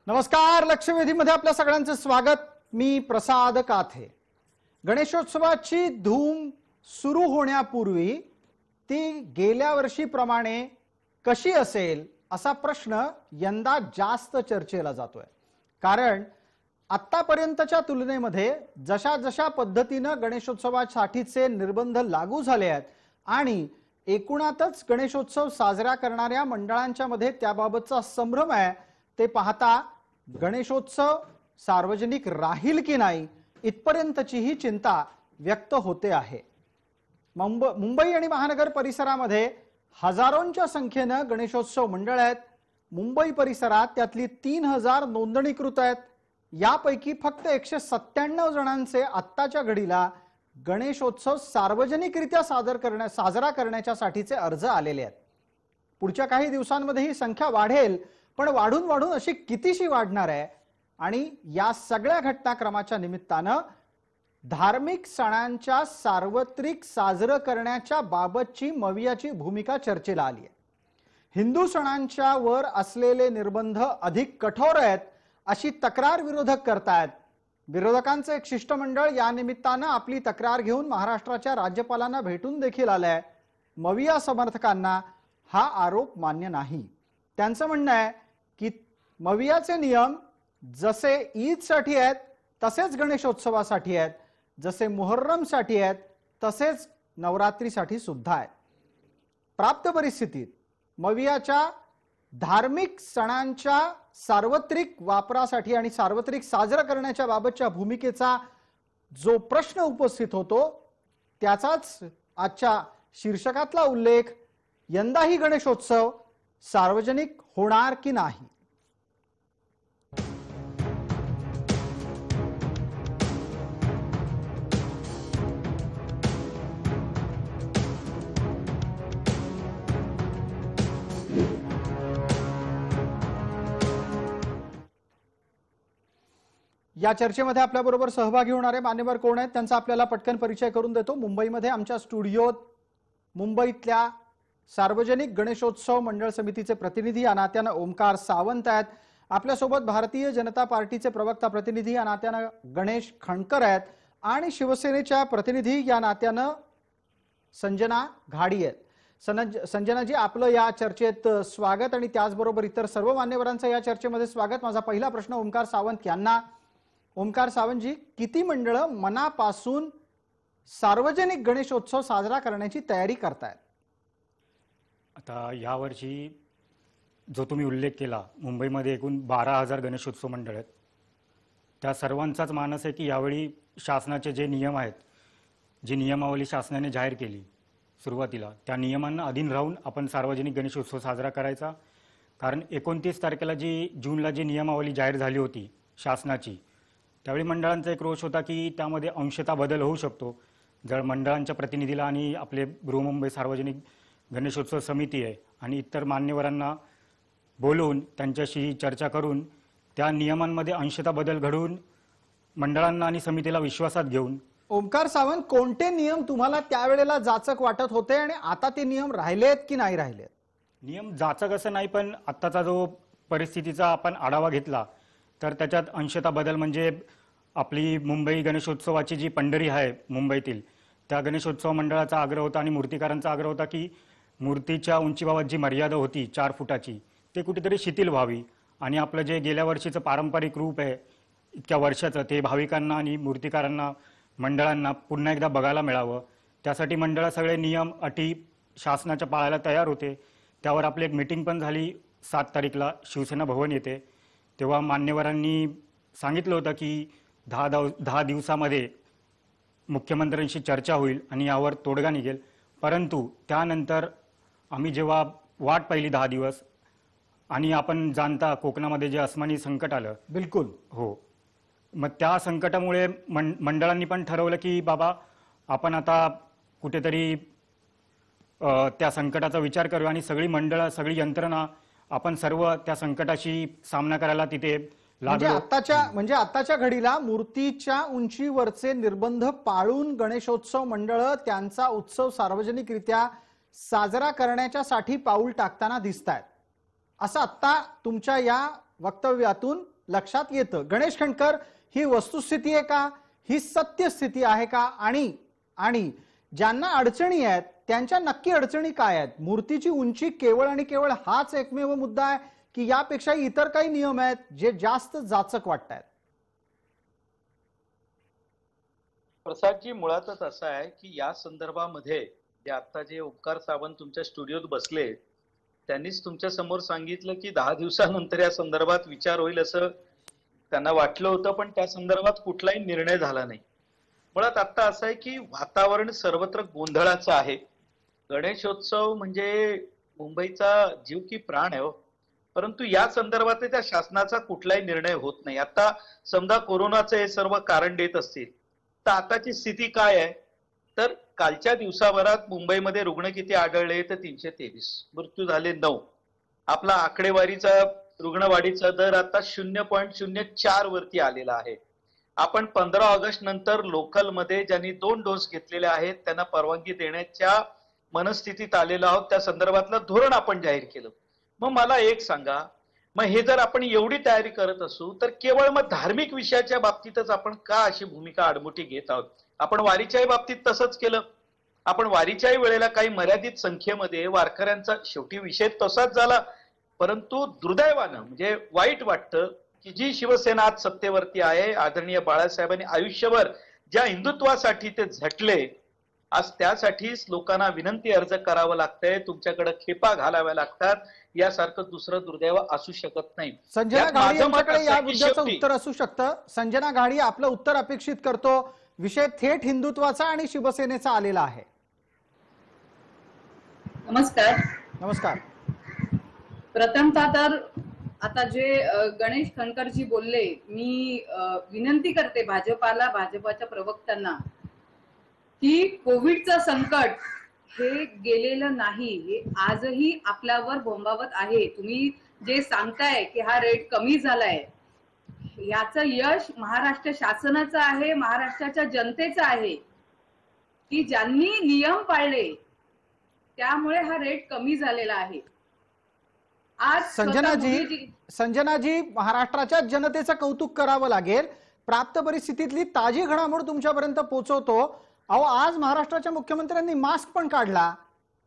नमस्कार, लक्षवेधीमध्ये आपल्या सगळ्यांचं स्वागत। मी प्रसाद काथे। गणेशोत्सवाची धूम सुरू होण्यापूर्वी ती गेल्या वर्षीप्रमाणे कशी असेल असा प्रश्न यंदा जास्त चर्चेला जातोय। कारण आतापर्यंतच्या तुलनेमध्ये जशा जशा पद्धतीने गणेशोत्सवासाठीचे निर्बंध लागू झाले आहेत आणि एकूणातच गणेशोत्सव साजरा करणाऱ्या मंडळांच्या मध्ये त्याबाबतचा संभ्रम आहे, ते पाहता गणेशोत्सव सार्वजनिक राहील की नाही इथपर्यंतची ही चिंता व्यक्त होते आहे। मुंबई आणि महानगर परिसरामध्ये हजारोंच्या संख्येने गणेशोत्सव मंडळ आहेत। मुंबई परिसरात त्यातली 3000 नोंदणीकृत आहेत। यापैकी फक्त 197 जणांचे आत्ताच्या घडीला गणेशोत्सव सार्वजनिकरित्या साजरा करण्यासाठीचे अर्ज आलेले आहेत। पुढच्या काही दिवसांमध्ये ही संख्या वाढेल, पण वाढून वाढून अशी कितीशी वाढणार आहे। आणि या सगळ्या घटनाक्रमाच्या निमित्ताने धार्मिक सणांच्या सार्वत्रिक साजरा करण्याच्या बाबतची मवियाची भूमिका चर्चेला आली आहे। हिंदू सणांच्या वर असलेले निर्बंध अधिक कठोर आहेत अशी तक्रार विरोधक करतात। विरोधकांचे एक शिष्टमंडळ या निमित्ताने आपली तक्रार घेऊन महाराष्ट्राच्या राज्यपालांना भेटून देखील आलंय। मविया समर्थकांना हा आरोप मान्य नाही। त्यांचं म्हणणं आहे की मवियाचे नियम जसे ईदसाठी आहेत तसेच गणेशोत्सवासाठी आहेत, जसे मुहर्रमसाठी आहेत तसेच नवरात्रीसाठी सुद्धा आहेत। प्राप्त परिस्थितीत मवियाच्या धार्मिक सणांच्या सार्वत्रिक वापरासाठी आणि सार्वत्रिक साजरा करण्याच्या बाबतच्या भूमिकेचा जो प्रश्न उपस्थित होतो त्याचाच आजच्या शीर्षकातला उल्लेख, यंदाही गणेशोत्सव सार्वजनिक होणार की नाही। या चर्चेमध्ये आपल्याबरोबर सहभागी होणारे मान्यवर कोण आहेत त्यांचा आपल्याला पटकन परिचय करून देतो। मुंबईमध्ये आमच्या स्टुडिओत मुंबईतल्या सार्वजनिक गणेशोत्सव मंडळ समितीचे प्रतिनिधी या नात्याने ओमकार सावंत आहेत। आपल्यासोबत भारतीय जनता पार्टीचे प्रवक्ता प्रतिनिधी या नात्याने गणेश खणकर आहेत आणि शिवसेनेच्या प्रतिनिधी या नात्याने संजना घाडी आहेत। संजनाजी, आपलं या चर्चेत स्वागत आणि त्याचबरोबर इतर सर्व मान्यवरांचं या चर्चेमध्ये स्वागत। माझा पहिला प्रश्न ओमकार सावंत यांना। ओमकार सावंतजी, किती मंडळ मनापासून सार्वजनिक गणेशोत्सव साजरा करण्याची तयारी करतायत? आता यावर्षी जो तुम्ही उल्लेख केला, मुंबईमध्ये एकूण 12,000 गणेशोत्सव मंडळ आहेत। त्या सर्वांचाच मानस आहे की यावेळी शासनाचे जे नियम आहेत, जी नियमावली शासनाने जाहीर केली सुरुवातीला, त्या नियमांना अधीन राहून आपण सार्वजनिक गणेशोत्सव साजरा करायचा। कारण 29 तारखेला जूनला जी नियमावली जाहीर झाली होती शासनाची, त्यावेळी मंडळांचा एक रोष होता की त्यामध्ये अंशतः बदल होऊ शकतो। जर मंडळांच्या प्रतिनिधीला आणि आपले बृहन्मुंबई सार्वजनिक गणेशोत्सव समिती आहे आणि इतर मान्यवरांना बोलवून त्यांच्याशी चर्चा करून त्या नियमांमध्ये अंशतः बदल घडवून मंडळांना आणि समितीला विश्वासात घेऊन। ओमकार सावंत, कोणते नियम तुम्हाला त्यावेळेला जाचक वाटत होते आणि आता ते नियम राहिलेत की नाही राहिलेत? नियम जाचक असं नाही, पण आत्ताचा जो परिस्थितीचा आपण आढावा घेतला तर त्याच्यात अंशतः बदल म्हणजे आपली मुंबई गणेशोत्सवाची जी पंढरी आहे मुंबईतील, त्या गणेशोत्सव मंडळाचा आग्रह होता आणि मूर्तिकारांचा आग्रह होता की मूर्तीच्या उंचीबाबत जी मर्यादा होती 4 फुटाची, ते कुठेतरी शिथिल व्हावी आणि आपलं जे गेल्या वर्षीचं पारंपरिक रूप आहे इतक्या वर्षाचं, ते भाविकांना आणि मूर्तिकारांना मंडळांना पुन्हा एकदा बघायला मिळावं। त्यासाठी मंडळ सगळे नियम अटी शासनाच्या पाळायला तयार होते। त्यावर आपली एक मीटिंग पण झाली 7 तारीखला शिवसेना भवन येथे। तेव्हा मान्यवरांनी सांगितलं होतं की 10 दिवसामध्ये मुख्यमंत्र्यांशी चर्चा होईल आणि यावर तोडगा निघेल। परंतु त्यानंतर आम्ही जेव्हा वाट पाहिली 10 दिवस, आणि आपण जाणता कोकणामध्ये जे अस्मानी संकट आलं, बिलकुल हो, मग त्या संकटामुळे मंडळांनी पण ठरवलं की बाबा आपण आता कुठेतरी त्या संकटाचा विचार करूया आणि सगळी मंडळं, सगळी यंत्रणा आपण सर्व त्या संकटाशी सामना करायला तिथे म्हणजे आताच्या घडीला मूर्तीच्या उंचीवरचे निर्बंध पाळून गणेशोत्सव मंडळ त्यांचा उत्सव सार्वजनिकरित्या साजरा करण्याच्यासाठी पाऊल टाकताना दिसतायत, असं आता तुमच्या या वक्तव्यातून लक्षात येतं. गणेश खंडकर, ही वस्तुस्थिती आहे का, ही सत्यस्थिती आहे का, आणि ज्यांना अडचणी आहेत त्यांच्या नक्की अडचणी काय आहेत? मूर्तीची उंची केवळ आणि केवळ हाच एकमेव मुद्दा आहे की यापेक्षा इतर काही नियम आहेत जे जास्त जाचक वाटतात? प्रसादजी, मुळातच असं आहे की या संदर्भामध्ये आता जे ओंकार सावंत तुमच्या स्टुडिओत बसले त्यांनीच तुमच्या समोर सांगितलं की 10 दिवसानंतर या संदर्भात विचार होईल असं त्यांना वाटलं होतं, पण त्या संदर्भात कुठलाही निर्णय झाला नाही. मुळात आता असं आहे की वातावरण सर्वत्र गोंधळाचं आहे. गणेशोत्सव म्हणजे मुंबईचा जीव की प्राण आहे हो. परंतु या संदर्भात त्या शासनाचा कुठलाही निर्णय होत नाही. आता समजा कोरोनाचं हे सर्व कारण देत असतील तर आताची स्थिती काय आहे? तर कालच्या दिवसाभरात मुंबईमध्ये रुग्ण किती आढळले? तर 323, मृत्यू झाले 9. आपला आकडेवारीचा रुग्णवाढीचा दर आता 0.04 वरती आलेला आहे. आपण 15 ऑगस्ट नंतर लोकलमध्ये ज्यांनी 2 डोस घेतलेले आहेत त्यांना परवानगी देण्याच्या मनस्थितीत आलेलो आहोत. त्या संदर्भातलं धोरण आपण जाहीर केलं. मग मला एक सांगा, मग हे जर आपण एवढी तयारी करत असू तर केवळ मग धार्मिक विषयाच्या बाबतीतच आपण का अशी भूमिका आडमुठी घेत आहोत? आपण वारीच्याही बाबतीत तसंच केलं. आपण वारीच्याही वेळेला काही मर्यादित संख्येमध्ये वारकऱ्यांचा शेवटी विषय तसाच झाला. परंतु दुर्दैवानं म्हणजे वाईट वाटतं की जी शिवसेना आज सत्तेवरती आहे, आदरणीय बाळासाहेबांनी आयुष्यभर ज्या हिंदुत्वासाठी ते झटले, आज त्यासाठीच लोकांना विनंती अर्ज करावं लागतंय, तुमच्याकडे खेपा घालाव्या लागतात. यासारखं दुसरं दुर्दैव असू शकत नाही. संजना घाडी यांच्याकडे या मुद्द्याचं उत्तर असू शकतं. संजना घाडी, आपलं उत्तर अपेक्षित करतो. विषय थेट हिंदुत्वाचा आणि शिवसेनेचा आलेला आहे. नमस्कार. नमस्कार. प्रथमतः तर आता जे गणेश खंडकरजी बोलले, मी विनंती करते भाजपाला, भाजपाच्या प्रवक्त्यांना की कोविडचं संकट हे गेलेलं नाही, हे आजही आपल्यावर बोंबावत आहे. तुम्ही जे सांगताय की हा रेट कमी झालाय, याचं यश महाराष्ट्र शासनाचं आहे, महाराष्ट्राच्या जनतेचं आहे की ज्यांनी नियम पाळले त्यामुळे हा रेट कमी झालेला आहे. आज संजनाजी, महाराष्ट्राच्या जनतेचं कौतुक करावं लागेल. प्राप्त परिस्थितीतली ताजी घडामोड तुमच्यापर्यंत पोहोचवतो. अहो, आज महाराष्ट्राच्या मुख्यमंत्र्यांनी मास्क पण काढला.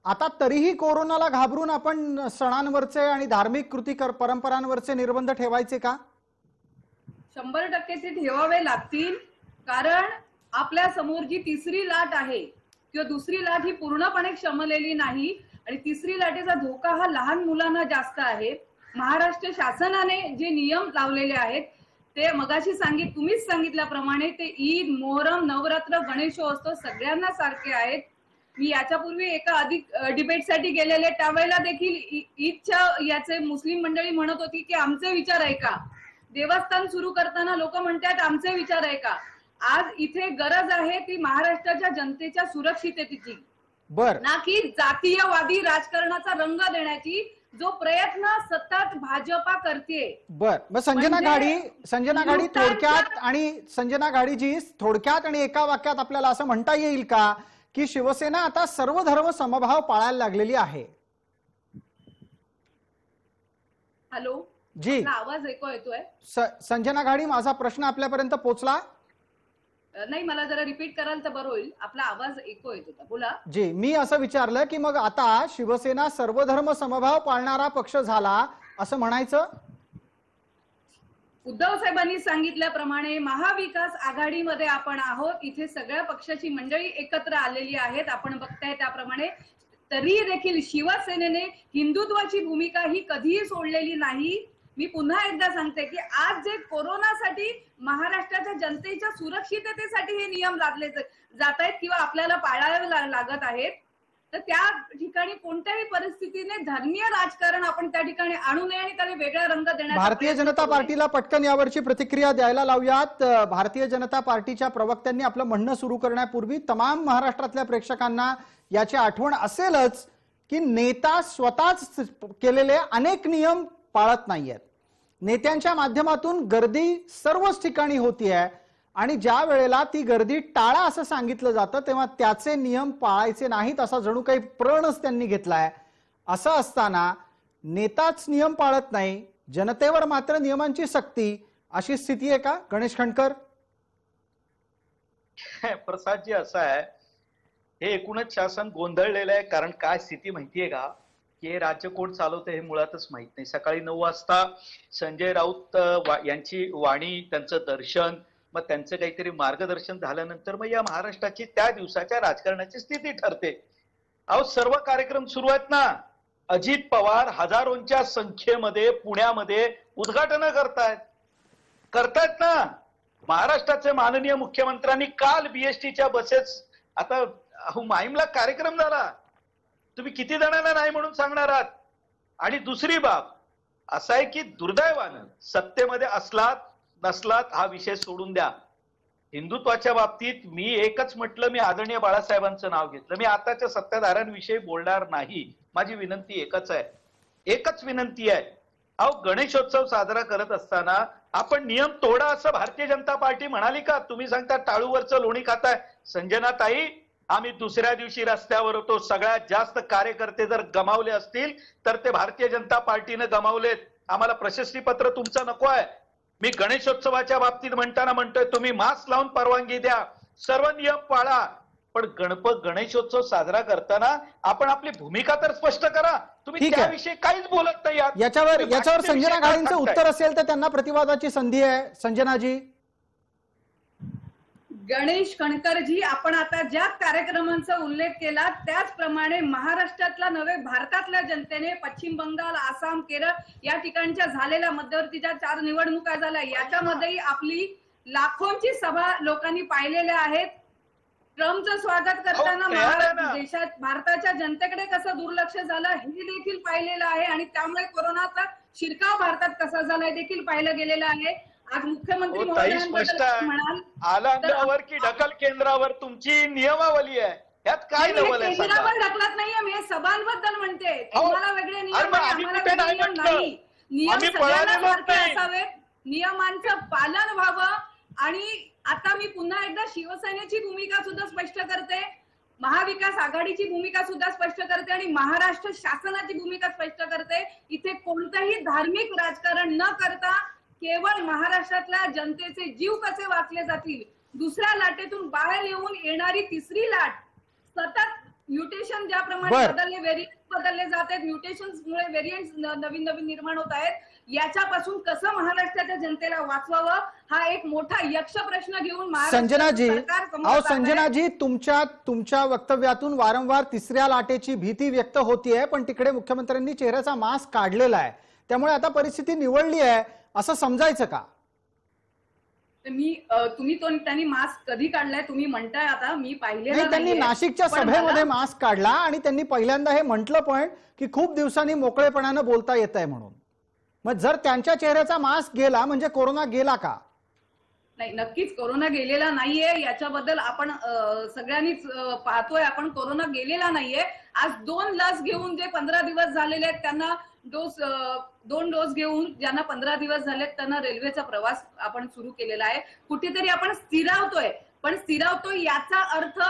आता तरीही कोरोनाला घाबरून आपण सणांवरचे आणि धार्मिक कृती परंपरांवरचे निर्बंध ठेवायचे का? 100% ते ठेवावे लागतील. कारण आपल्या समोर जी तिसरी लाट आहे किंवा दुसरी लाट ही पूर्णपणे शमलेली नाही आणि तिसरी लाटेचा धोका हा लहान मुलांना जास्त आहे. महाराष्ट्र शासनाने जे नियम लावलेले आहेत ते मगाशी तुम्हीच सांगितल्याप्रमाणे ते ईद, मोहरम, नवरात्र, गणेशोत्सव सगळ्यांना सारखे आहेत. मी याच्यापूर्वी एका डिबेटसाठी गेलेले, त्यावेळेला देखील ईदच्या याचे मुस्लिम मंडळी म्हणत होती की आमचे विचार ऐका. देवस्थान सुरू करताना लोक म्हणतात आमचे विचार ऐका. आज इथे गरज आहे ती महाराष्ट्राच्या जनतेच्या सुरक्षिततेची, ना की जातीयवादी राजकारणाचा रंग देण्याची, जो प्रयत्न सतत भाजपा करते. मग संजना घाडी थोडक्यात, आणि संजना घाडीजी थोडक्यात आणि एका वाक्यात आपल्याला असं म्हणता येईल का की शिवसेना आता सर्व धर्म समभाव पाळायला लागलेली आहे? हॅलो जी, आवाज ऐकू येतोय? संजना घाडी, माझा प्रश्न आपल्यापर्यंत पोहोचला नाही? मला जरा रिपीट कराल तर बरं होईल. आपला आवाज ऐकू येत होता, बोला. जी, मी असं विचारलं की मग आता शिवसेना सर्व धर्म समभाव पाळणारा पक्ष झाला असं म्हणायचं? उद्धव साहेबांनी सांगितल्याप्रमाणे महाविकास आघाडीमध्ये आपण आहोत. इथे सगळ्या पक्षाची मंडळी एकत्र आलेली आहेत. आपण बघताय त्याप्रमाणे तरी देखील शिवसेनेने हिंदुत्वाची भूमिका ही कधीही सोडलेली नाही. मी पुन्हा एकदा सांगते की आज जे कोरोनासाठी महाराष्ट्राच्या जनतेच्या सुरक्षिततेसाठी हे नियम लादले जात आहेत किंवा आपल्याला पाळावे लागत आहेत, तर त्या ठिकाणी कोणत्याही परिस्थितीने धर्मीय राजकारण आपण त्या ठिकाणी आणू नये आणि त्याला वेगळा रंग देण्याचा भारतीय जनता पार्टीला पटकन यावरची प्रतिक्रिया द्यायला लावूयात. भारतीय जनता पार्टीच्या प्रवक्त्यांनी आपलं म्हणणं सुरू करण्यापूर्वी तमाम महाराष्ट्रातल्या प्रेक्षकांना याची आठवण असेलच की नेता स्वतःच केलेले अनेक नियम पाळत नाहीयेत. नेत्यांच्या माध्यमातून गर्दी सर्वच ठिकाणी होतीये आणि ज्या वेळेला ती गर्दी टाळा असं सांगितलं जातं तेव्हा त्याचे नियम पाळायचे नाहीत असा जणू काही प्रणच त्यांनी घेतलाय. असं असताना नेताच नियम पाळत नाही, जनतेवर मात्र नियमांची सक्ती, अशी स्थिती आहे का गणेश खंडकर? प्रसादजी, असं आहे, हे एकूणच शासन गोंधळलेलं आहे. कारण काय स्थिती माहितीये का, की हे राज्य कोण चालवतं हे मुळातच माहित नाही. सकाळी 9 वाजता संजय राऊत यांची वाणी, त्यांचं दर्शन, मग त्यांचं काहीतरी मार्गदर्शन झाल्यानंतर मग या महाराष्ट्राची त्या दिवसाच्या राजकारणाची स्थिती ठरते. अहो, सर्व कार्यक्रम सुरू आहेत ना. अजित पवार हजारोंच्या संख्येमध्ये पुण्यामध्ये उद्घाटन करतायत ना. महाराष्ट्राचे माननीय मुख्यमंत्र्यांनी काल बीएसटीच्या बसेस, आता माहीमला कार्यक्रम झाला, तुम्ही किती जणांना नाही म्हणून सांगणार आहात? आणि दुसरी बाब असा आहे की दुर्दैवानं सत्तेमध्ये असलात नसलात हा विषय सोडून द्या. हिंदुत्वाच्या बाबतीत मी एकच म्हटलं, मी आदरणीय बाळासाहेबांचं नाव घेतलं. मी आताच्या सत्ताधाऱ्यांविषयी बोलणार नाही. माझी विनंती एकच विनंती आहे. अहो, गणेशोत्सव साजरा करत असताना आपण नियम तोडा असं भारतीय जनता पार्टी म्हणाली का? तुम्ही सांगता टाळूवरचं लोणी खाताय. संजना ताई, आम्ही दुसऱ्या दिवशी रस्त्यावर होतो. सगळ्यात जास्त कार्यकर्ते जर गमावले असतील तर ते भारतीय जनता पार्टीने गमावलेत. आम्हाला प्रशस्ती पत्र तुमचं नको आहे. मी गणेशोत्सवाच्या बाबतीत म्हणतोय, तुम्ही मास्क लावून परवानगी द्या, सर्व नियम पाळा, पण गणेशोत्सव साजरा करताना आपण आपली भूमिका तर स्पष्ट करा. तुम्ही त्याविषयी काहीच बोलत नाही आहात. याच्यावर संजना गाडींचं उत्तर असेल तर त्यांना प्रतिवादाची संधी आहे. संजनाजी. गणेश खंडकरजी, आपण आता ज्या कार्यक्रमांचा उल्लेख केला त्याचप्रमाणे महाराष्ट्रातल्या नव्हे भारतातल्या जनतेने पश्चिम बंगाल, आसाम, केरळ या ठिकाणच्या झालेल्या मध्यवर्तीच्या 4 निवडणुका झाल्या. याच्यामध्येही आपली लाखोंची सभा लोकांनी पाहिलेल्या आहेत. ट्रम्पचं स्वागत करताना देशात भारताच्या जनतेकडे कसं दुर्लक्ष झालं हे देखील पाहिलेलं आहे आणि त्यामुळे कोरोनाचा शिरकाव भारतात कसा झालाय देखील पाहिलं गेलेलं आहे. आज मुख्यमंत्री महोदयांबद्दल म्हणाल, आलांगावर की ढकल केंद्रावर तुमची नियमावली आहे, यात काय नवल आहे? केंद्रावर ढकलत नाहीये मी, सभांबद्दल म्हणते. तुम्हाला वेगळे नियम, आम्हाला नियम नाही. नियम सगळ्यांना सारखे असावेत, नियमांचं पालन व्हावं. आणि आता मी पुन्हा एकदा शिवसेनेची भूमिका सुद्धा स्पष्ट करते, महाविकास आघाडीची भूमिका सुद्धा स्पष्ट करते आणि महाराष्ट्र शासनाची भूमिका स्पष्ट करते. इथे कोणतंही धार्मिक राजकारण न करता केवळ महाराष्ट्रातल्या जनतेचे जीव कसे वाचले जातील, दुसऱ्या लाटेतून बाहेर येऊन येणारी तिसरी लाट, सतत म्युटेशन ज्याप्रमाणे व्हेरियंट बदलले जात आहेत, म्युटेशन्समुळे व्हेरियंट नवीन निर्माण होत आहेत, याच्यापासून कसं महाराष्ट्राच्या जनतेला वाचवावं हा एक मोठा यक्ष प्रश्न घेऊन संजनाजी, तुमच्या वक्तव्यातून वारंवार तिसऱ्या लाटेची भीती व्यक्त होतीये, पण तिकडे मुख्यमंत्र्यांनी चेहऱ्याचा मास्क काढलेला आहे, त्यामुळे आता परिस्थिती निवळली आहे असं समजायचं का? त्यांनी मास्क कधी काढलाय तुम्ही म्हणताय? आता मी पाहिलेलं त्यांनी नाशिकच्या सभेमध्ये मास्क काढला आणि त्यांनी पहिल्यांदा हे म्हटलं पण की खूप दिवसांनी मोकळेपणानं बोलता येत आहे म्हणून. मग जर त्यांच्या चेहऱ्याचा मास्क गेला म्हणजे कोरोना गेला का? नाही, नक्कीच कोरोना गेलेला नाहीये, याच्याबद्दल आपण सगळ्यांनीच पाहतोय. आपण कोरोना गेलेला नाहीये. आज 2 लस घेऊन जे 15 दिवस झालेले आहेत त्यांना 2 डोस घेऊन ज्यांना 15 दिवस झालेत त्यांना रेल्वेचा प्रवास आपण सुरू केलेला आहे. कुठेतरी आपण स्थिरावतोय याचा अर्थ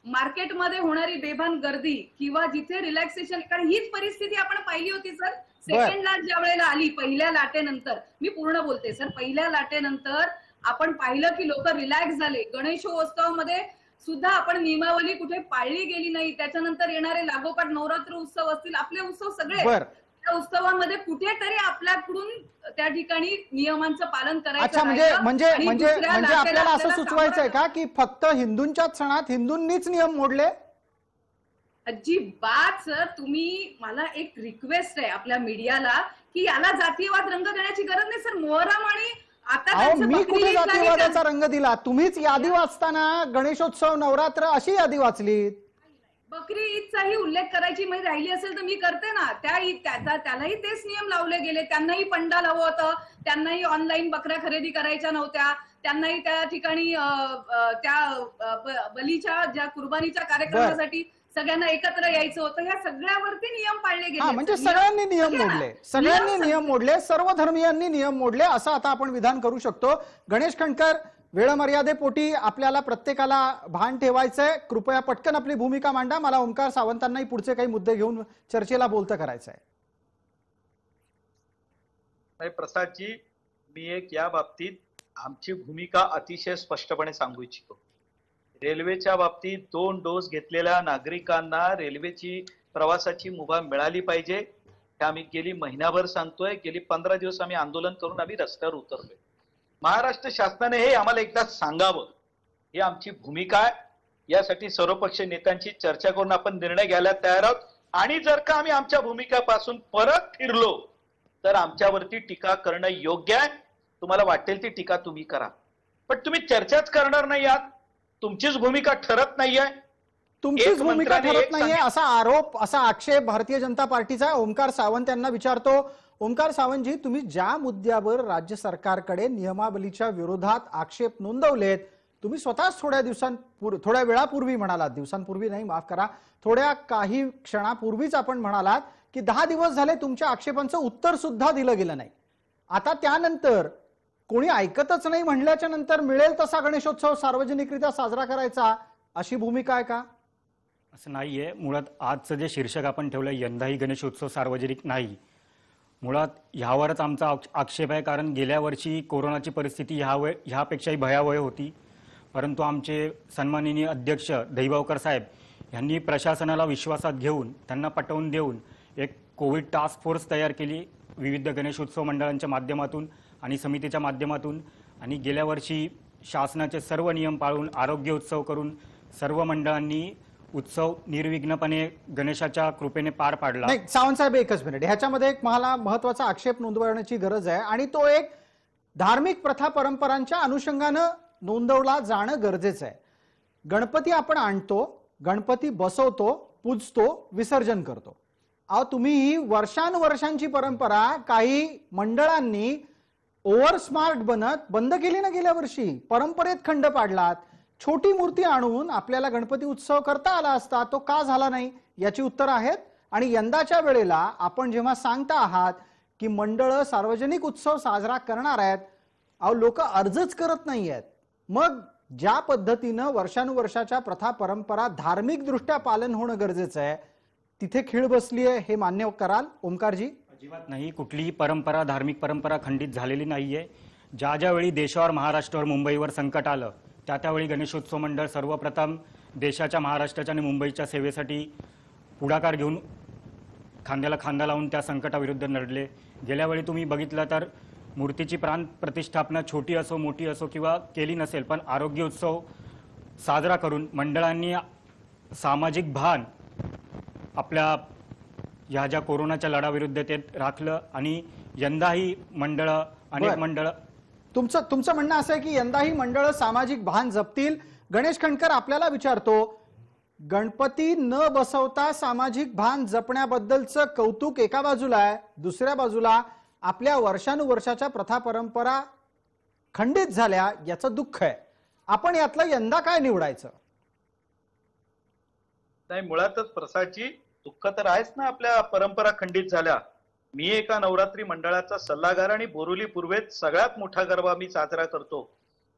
मार्केटमध्ये होणारी बेभान गर्दी किंवा जिथे रिलॅक्सेशन, कारण हीच परिस्थिती आपण पाहिली होती सर. सेकंड लाट ज्या वेळेला आली पहिल्या लाटेनंतर, मी पूर्ण बोलते सर, पहिल्या लाटेनंतर आपण पाहिलं की लोक रिलॅक्स झाले. गणेशोत्सवामध्ये सुद्धा आपण नियमावली कुठे पाळली गेली नाही. त्याच्यानंतर येणारे लागोपाठ नवरात्र उत्सव असतील, आपले उत्सव सगळे, त्या उत्सवामध्ये कुठेतरी आपल्याकडून त्या ठिकाणी नियमांचं पालन करायचं. म्हणजे आपल्याला असं सुचवायचंय का की फक्त हिंदूंच्याच सणात हिंदूंनीच नियम मोडले? अजिबात सर. तुम्ही, मला एक रिक्वेस्ट आहे आपल्या मीडियाला की याला जातीयवाद रंग देण्याची गरज नाही सर. मोहरम आणि आता मी कुठे जातीयवादाचा रंग दिला? तुम्हीच यादी वाचताना गणेशोत्सव, नवरात्र अशी यादी वाचली. बकरी ईदचाही उल्लेख करायची माहिती राहिली असेल तर मी करते ना. त्यालाही तेच नियम लावले गेले. त्यांनाही पंडाल हवं होतं, त्यांनाही ऑनलाईन बकऱ्या खरेदी करायच्या नव्हत्या, त्यांनाही त्या ठिकाणी त्या बलीच्या ज्या कुर्बानीच्या कार्यक्रमासाठी सगळ्यांना एकत्र यायचं होतं. ह्या सगळ्यावरती नियम पाळले गेले. म्हणजे सगळ्यांनी नियम मोडले, सर्व धर्मीयांनी नियम मोडले असं आता आपण विधान करू शकतो. गणेश खंडकर, वेळ मर्यादेपोटी आपल्याला प्रत्येकाला भान ठेवायचंय. कृपया पटकन आपली भूमिका मांडा. मला ओंकार सावंतांनाही पुढचे काही मुद्दे घेऊन चर्चेला बोलतं करायचंय. नाही प्रसादजी, मी एक या बाबतीत आमची भूमिका अतिशय स्पष्टपणे सांगू इच्छितो. रेल्वेच्या बाबतीत 2 डोस घेतलेल्या नागरिकांना रेल्वेची प्रवासाची मुभा मिळाली पाहिजे. हे आम्ही गेली महिनाभर सांगतोय. गेली 15 दिवस आम्ही आंदोलन करून आम्ही रस्त्यावर उतरलोय. महाराष्ट्र शासनाने हे आम्हाला एकदा सांगावं. ही आमची भूमिका आहे. यासाठी सर्वपक्षीय नेत्यांची चर्चा करून आपण निर्णय घ्यायला तयार आहोत. आणि जर का आम्ही आमच्या भूमिकेपासून परत फिरलो तर आमच्यावरती टीका करणं योग्य आहे. तुम्हाला वाटेल ती टीका तुम्ही करा, पण तुम्ही चर्चाच करणार नाही आहात. तुमचीच भूमिका ठरत नाहीये. तुमचीच एक भूमिका मंत्र्याने ठरत एक नाहीये असा आरोप, असा आक्षेप भारतीय जनता पार्टीचा ओमकार सावंत यांना विचारतो. ओमकार सावंतजी, तुम्ही ज्या मुद्द्यावर राज्य सरकारकडे नियमावलीच्या विरोधात आक्षेप नोंदवलेत, तुम्ही स्वतःच थोड्या वेळापूर्वी म्हणालात, दिवसांपूर्वी नाही, माफ करा, थोड्या काही क्षणापूर्वीच आपण म्हणालात की 10 दिवस झाले तुमच्या आक्षेपांचं उत्तर सुद्धा दिलं गेलं नाही. आता त्यानंतर कोणी ऐकतच नाही म्हणल्याच्या नंतर मिळेल तसा गणेशोत्सव सार्वजनिकरित्या साजरा करायचा, अशी भूमिका आहे का? असं नाहीये. मुळात आजचं जे शीर्षक आपण ठेवलं, यंदाही गणेशोत्सव सार्वजनिक नाही, मुळात ह्यावरच आमचा आक्षेप आहे. कारण गेल्या वर्षी कोरोनाची परिस्थिती ह्यापेक्षाही भयावह होती, परंतु आमचे सन्माननीय अध्यक्ष दहिबावकर साहेब यांनी प्रशासनाला विश्वासात घेऊन, त्यांना पटवून देऊन एक कोविड टास्क फोर्स तयार केली विविध गणेशोत्सव मंडळांच्या माध्यमातून आणि समितीच्या माध्यमातून. आणि गेल्या वर्षी शासनाचे सर्व नियम पाळून आरोग्य उत्सव करून सर्व मंडळांनी उत्सव निर्विघ्नपणे गणेशाच्या कृपेने पार पाडला. नाही सावंत साहेब, एकच मिनिट, ह्याच्यामध्ये एक मला महत्वाचा आक्षेप नोंदवण्याची गरज आहे आणि तो एक धार्मिक प्रथा परंपरांच्या अनुषंगानं नोंदवला जाणं गरजेचं आहे. गणपती आपण आणतो, गणपती बसवतो, पूजतो, विसर्जन करतो. अहो, तुम्ही ही वर्षानुवर्षांची परंपरा काही मंडळांनी ओव्हर स्मार्ट बनत बंद केली ना. गेल्या वर्षी परंपरेत खंड पाडलात. छोटी मूर्ती आणून आपल्याला गणपती उत्सव करता आला असता, तो का झाला नाही याची उत्तर आहेत. आणि यंदाच्या वेळेला आपण जेव्हा सांगता आहात की मंडळ सार्वजनिक उत्सव साजरा करणार आहेत, अहो लोक अर्जच करत नाही आहेत. मग ज्या पद्धतीनं वर्षानुवर्षाच्या प्रथा परंपरा धार्मिक दृष्ट्या पालन होणं गरजेचं आहे, तिथे खीळ बसली आहे, हे मान्य कराल ओमकारजी? अजिबात नाही. कुठलीही परंपरा, धार्मिक परंपरा खंडित झालेली नाहीये. ज्या ज्यावेळी देशावर, महाराष्ट्रावर, मुंबईवर संकट आलं, त्यावेळी गणेशोत्सव मंडळ सर्वप्रथम देशाच्या, महाराष्ट्राच्या आणि मुंबईच्या सेवेसाठी पुढाकार घेऊन खांद्याला खांदा लावून त्या संकटाविरुद्ध लढले. गेल्या वेळी तुम्ही बघितलं तर मूर्तीची प्राण प्रतिष्ठापना छोटी असो, मोठी असो किंवा केली नसेल, पण आरोग्य उत्सव साजरा करून मंडळांनी सामाजिक भान आपल्या ह्या ज्या कोरोनाच्या लढाविरुद्ध ते राखलं. आणि यंदाही मंडळ, अनेक मंडळ, तुमचं म्हणणं असं आहे की यंदाही मंडळ सामाजिक भान जपतील. गणेश खंडकर आपल्याला विचारतो, गणपती न बसवता सामाजिक भान जपण्याबद्दलचं कौतुक एका बाजूला आहे, दुसऱ्या बाजूला आपल्या वर्षानुवर्षाच्या प्रथा परंपरा खंडित झाल्या याचं दुःख आहे. आपण यातलं यंदा काय निवडायचं? नाही, मुळातच प्रसादजी, दुःख तर आहेच ना आपल्या परंपरा खंडित झाल्या. मी एका नवरात्री मंडळाचा सल्लागार आणि बोरिवली पूर्वेत सगळ्यात मोठा गरबा मी साजरा करतो.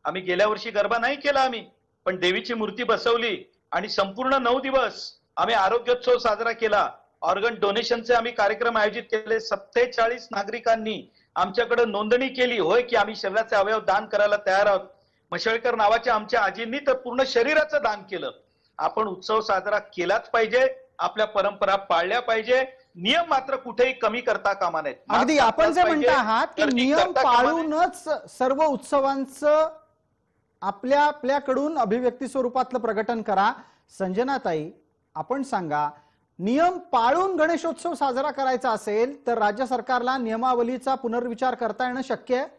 आम्ही गेल्या वर्षी गरबा नाही केला आम्ही, पण देवीची मूर्ती बसवली आणि संपूर्ण 9 दिवस आम्ही आरोग्योत्सव साजरा केला. ऑर्गन डोनेशनचे आम्ही कार्यक्रम आयोजित केले. 47 नागरिकांनी आमच्याकडे नोंदणी केली, होय की आम्ही शरीराचे अवयव दान करायला तयार आहोत. मशेळकर नावाच्या आमच्या आजींनी तर पूर्ण शरीराचं दान केलं. आपण उत्सव साजरा केलाच पाहिजे, आपल्या परंपरा पाळल्या पाहिजे. नियम मात्र कुठेही कमी करता कामा नयेत. अगदी आपण जे म्हणता आहात की नियम पाळूनच सर्व उत्सवांचं आपल्याकडून अभिव्यक्ती स्वरूपातलं प्रकटन करा. संजनाताई, आपण सांगा, नियम पाळून गणेशोत्सव साजरा करायचा असेल तर राज्य सरकारला नियमावलीचा पुनर्विचार करता येणं शक्य आहे?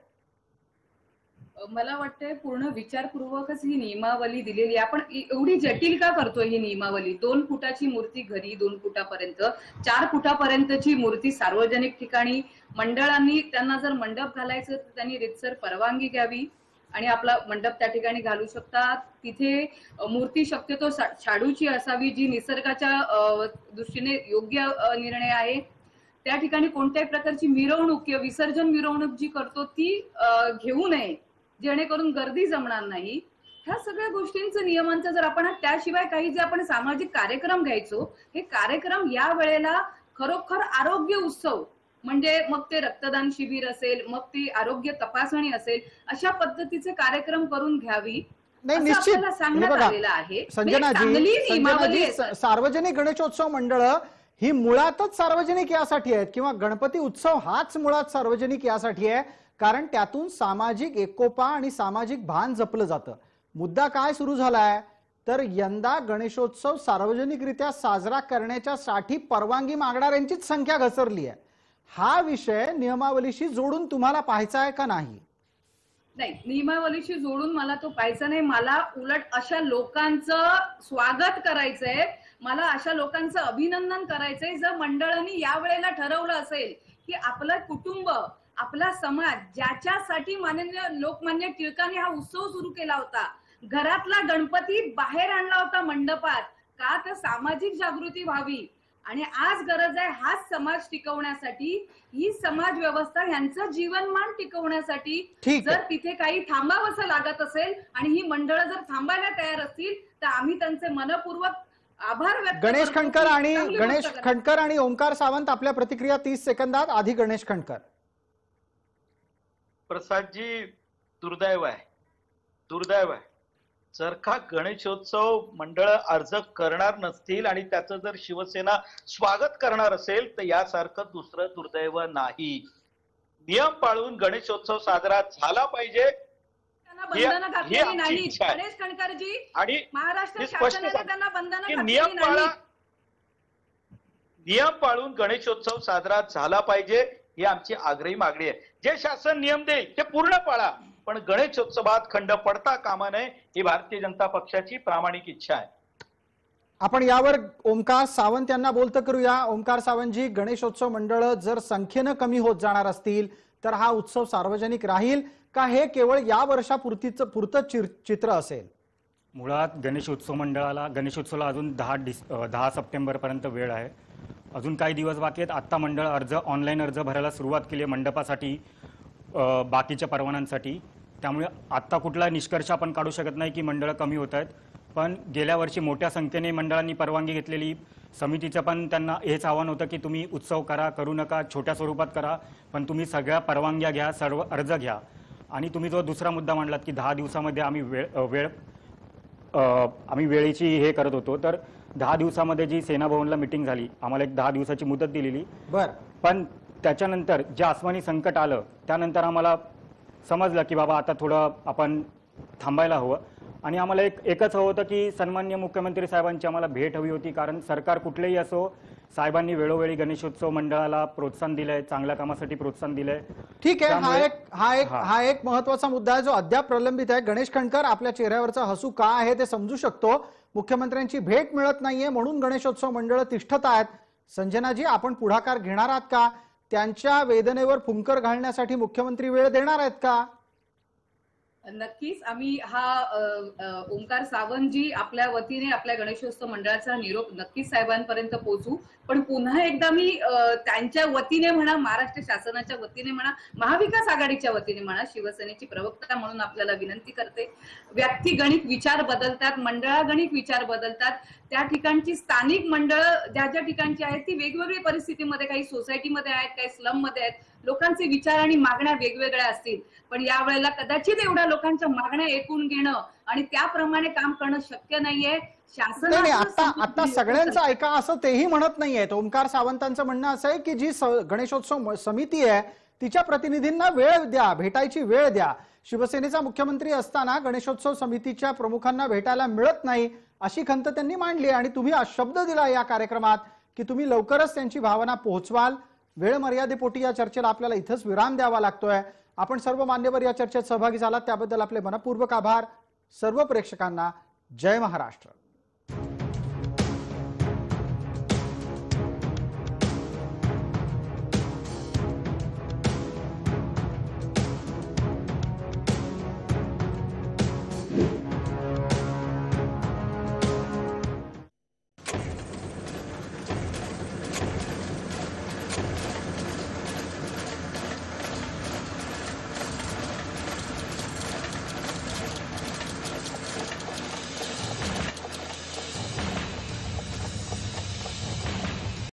मला वाटतंय पूर्ण विचारपूर्वकच ही नियमावली दिलेली आहे. आपण एवढी जटिल का करतोय ही नियमावली? 2 फुटाची मूर्ती घरी 2 फुटापर्यंत, 4 फुटापर्यंतची मूर्ती सार्वजनिक ठिकाणी. मंडळांनी त्यांना जर मंडप घालायचं तर त्यांनी रितसर परवानगी घ्यावी आणि आपला मंडप त्या ठिकाणी घालू शकतात. तिथे मूर्ती शक्यतो शाडूची असावी, जी निसर्गाच्या दृष्टीने योग्य निर्णय आहे. त्या ठिकाणी कोणत्याही प्रकारची मिरवणूक किंवा विसर्जन मिरवणूक जी करतो ती घेऊ नये, जेणेकरून गर्दी जमणार नाही. ह्या सगळ्या गोष्टींचं, नियमांचं जर आपण, त्याशिवाय काही जे आपण सामाजिक कार्यक्रम घ्यायचो, हे कार्यक्रम या वेळेला खरोखर आरोग्य उत्सव म्हणजे मग ते रक्तदान शिबिर असेल, मग ती आरोग्य तपासणी असेल, अशा पद्धतीचे कार्यक्रम करून घ्यावी नाही, असं निश्चित. आपल्याला हे सांगण्यात बघा, आलेलं आहे. संजनाजी, नियमावली आहे सर. सार्वजनिक गणेशोत्सव मंडळ ही मुळातच सार्वजनिक यासाठी आहेत, किंवा गणपती उत्सव हाच मुळात सार्वजनिक यासाठी आहे, कारण त्यातून सामाजिक एकोपा आणि सामाजिक भान जपलं जातं. मुद्दा काय सुरू झालाय तर यंदा गणेशोत्सव सार्वजनिकरित्या साजरा करण्याच्यासाठी परवानगी मागणाऱ्यांचीच संख्या घसरली आहे. हा विषय नियमावलीशी जोडून तुम्हाला पाहायचा आहे का नाही? नाही, नियमावलीशी जोडून मला तो पाहायचा नाही. मला उलट अशा लोकांचं स्वागत करायचंय, मला अशा लोकांचं अभिनंदन करायचंय जर मंडळांनी यावेळेला ठरवलं असेल की आपलं कुटुंब, आपला समाज, ज्याच्यासाठी माननीय लोकमान्य टिळकांनी हा उत्सव सुरू केला होता, घरातला गणपती बाहेर आणला होता मंडपात, का तर सामाजिक जागृती व्हावी. आणि आज गरज आहे हाच समाज टिकवण्यासाठी, ही समाज व्यवस्था, यांचं जीवनमान टिकवण्यासाठी. ठीक आहे. जर तिथे काही थांबावंसं लागत असेल आणि ही मंडळं जर थांबायला तयार असतील तर आम्ही त्यांचे मनपूर्वक आभार व्यक्त गणेश करतो. खंडकर आणि चांगली गणेश गोष्ट करा. खंडकर आणि ओंकार सावंत, आपल्या प्रतिक्रिया 30 सेकंदात. आधी गणेश खंडकर. प्रसादजी, दुर्दैव आहे. जर का गणेशोत्सव मंडळ अर्ज करणार नसतील आणि त्याचं जर शिवसेना स्वागत करणार असेल तर यासारखं दुसरं दुर्दैव नाही. नियम पाळून गणेशोत्सव साजरा झाला पाहिजे त्यांना बंधनं ही घातलेली आमची नाहीत. इच्छा आहे. गणेश खंडकरजी, आणि महाराष्ट्र मी स्पष्ट शासनाने सांगतो त्यांना बंधनं की घातलेली नियम नाहीत. पाळून गणेशोत्सव साजरा झाला पाहिजे ही आमची आग्रही मागणी आहे. जे शासन नियम देईल ते पूर्ण पाळा, पण गणेशोत्सवात खंड पडता कामा नये ही भारतीय जनता पक्षाची प्रामाणिक इच्छा आहे. आपण यावर ओंकार सावंत यांना बोलतं करूया. ओंकार सावंतजी, गणेशोत्सव मंडळ जर संख्येनं कमी होत जाणार असतील तर हा उत्सव सार्वजनिक राहील का, हे केवळ या वर्षापुरतं चित्र असेल? मुळात गणेशोत्सवाला अजून 10 सप्टेंबर पर्यंत वेळ आहे. अजून काही दिवस बाकी आहेत. आत्ता मंडळ ऑनलाईन अर्ज भरायला सुरुवात केली आहे मंडपासाठी, बाकीच्या परवानांसाठी. त्यामुळे आत्ता कुठला निष्कर्ष आपण काढू शकत नाही की मंडळं कमी होत आहेत. पण गेल्या वर्षी मोठ्या संख्येने मंडळांनी परवानगी घेतलेली. समितीचं पण त्यांना हेच आव्हान होतं की तुम्ही उत्सव करू नका, छोट्या स्वरूपात करा, पण तुम्ही सगळ्या परवानग्या घ्या, सर्व अर्ज घ्या. आणि तुम्ही जो दुसरा मुद्दा मांडलात की 10 दिवसामध्ये आम्ही वेळेची हे करत होतो, तर 10 दिवसामध्ये जी सेना भवनला मिटिंग झाली, आम्हाला एक 10 दिवसाची मुदत दिलेली. पण त्याच्यानंतर जे आसमानी संकट आलं त्यानंतर आम्हाला समजलं की बाबा आता थोडं आपण थांबायला हवं. आणि आम्हाला एकच हवं होतं की सन्माननीय मुख्यमंत्री साहेबांची आम्हाला भेट हवी होती, कारण सरकार कुठलेही असो, साहेबांनी वेळोवेळी गणेशोत्सव मंडळाला प्रोत्साहन दिलंय, चांगल्या कामासाठी प्रोत्साहन दिलंय. ठीक आहे. हा एक महत्वाचा मुद्दा आहे जो अद्याप प्रलंबित आहे. गणेश खंडकर, आपल्या चेहऱ्यावरचा हसू का आहे ते समजू शकतो. मुख्यमंत्र्यांची भेट मिळत नाहीये म्हणून गणेशोत्सव मंडळ तिष्ठत आहेत. संजनाजी, आपण पुढाकार घेणार आहात का? त्यांच्या वेदनेवर फुंकर घालण्यासाठी मुख्यमंत्री वेळ देणार आहेत का? नक्कीच आम्ही हा ओंकार सावंतजी, आपल्या वतीने आपल्या गणेशोत्सव मंडळाचा निरोप नक्कीच साहेबांपर्यंत पोहोचू. पण पुन्हा एकदा मी त्यांच्या वतीने म्हणा, महाराष्ट्र शासनाच्या वतीने म्हणा, महाविकास आघाडीच्या वतीने म्हणा, शिवसेनेची प्रवक्ता म्हणून आपल्याला विनंती करते. व्यक्तिगणिक विचार बदलतात, मंडळागणिक विचार बदलतात. त्या ठिकाणची स्थानिक मंडळ ज्या ज्या ठिकाणची आहेत ती वेगवेगळ्या परिस्थितीमध्ये, काही सोसायटीमध्ये आहेत, काही स्लम मध्ये आहेत, लोकांचे विचार आणि मागण्या वेगवेगळ्या असतील. पण यावेळेला कदाचित एवढ्या लोकांच्या मागण्या ऐकून घेणं आणि त्याप्रमाणे काम करणं शक्य नाहीये. नाही, आता सगळ्यांचं ऐका असं तेही म्हणत नाहीयेत. ओंकार सावंतांचं म्हणणं असं आहे की जी गणेशोत्सव समिती आहे तिच्या प्रतिनिधींना वेळ द्या, भेटायची वेळ द्या. शिवसेनेचा मुख्यमंत्री असताना गणेशोत्सव समितीच्या प्रमुखांना भेटायला मिळत नाही अशी खंत त्यांनी मांडली आणि तुम्ही शब्द दिला या कार्यक्रमात की तुम्ही लवकरच त्यांची भावना पोहोचवाल. वेळ मर्यादेपोटी या चर्चेला आपल्याला इथंच विराम द्यावा लागतोय. आपण सर्व मान्यवर या चर्चेत सहभागी झालात त्याबद्दल आपले मनपूर्वक आभार. सर्व प्रेक्षकांना जय महाराष्ट्र.